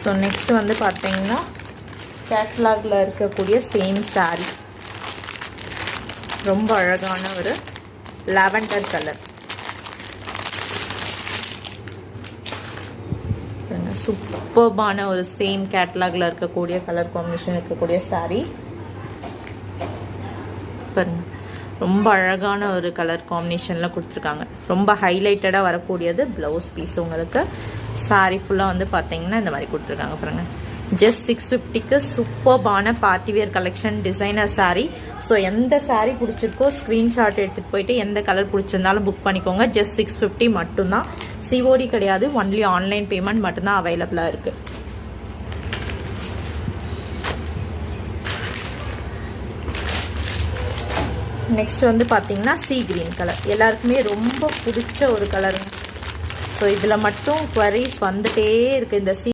So next வந்து பார்த்தீங்கன்னா கேட்லாகில் இருக்கக்கூடிய சேம் saree. ரொம்ப அழகான ஒரு லாவெண்டர் கலர். சூப்பர்பான ஒரு சேம் கேட்லாகில் இருக்கக்கூடிய கலர் காம்பினேஷன் இருக்கக்கூடிய saree. பாருங்க, ரொம்ப அழகான ஒரு கலர் காம்பினேஷனில் கொடுத்துருக்காங்க. ரொம்ப ஹைலைட்டடாக வரக்கூடியது ப்ளவுஸ் பீஸ். உங்களுக்கு saree ஃபுல்லாக வந்து பார்த்தீங்கன்னா இந்த மாதிரி கொடுத்துருக்காங்க. பாருங்க, ஜஸ்ட் 650க்கு சூப்பர்பான party wear collection designer saree. So எந்த saree பிடிச்சிருக்கோ ஸ்க்ரீன்ஷாட் எடுத்துகிட்டு போயிட்டு எந்த கலர் பிடிச்சிருந்தாலும் புக் பண்ணிக்கோங்க. ஜஸ்ட் 650 மட்டும்தான். சிஓடி கிடையாது, ஒன்லி ஆன்லைன் பேமெண்ட் மட்டும்தான் அவைலபிளாக இருக்குது. நெக்ஸ்ட் வந்து பார்த்தீங்கன்னா சீ கிரீன் கலர். எல்லாருக்குமே ரொம்ப பிடிச்ச ஒரு கலருங்க. ஸோ இதில் மட்டும் குவரிஸ் வந்துட்டே இருக்குது. இந்த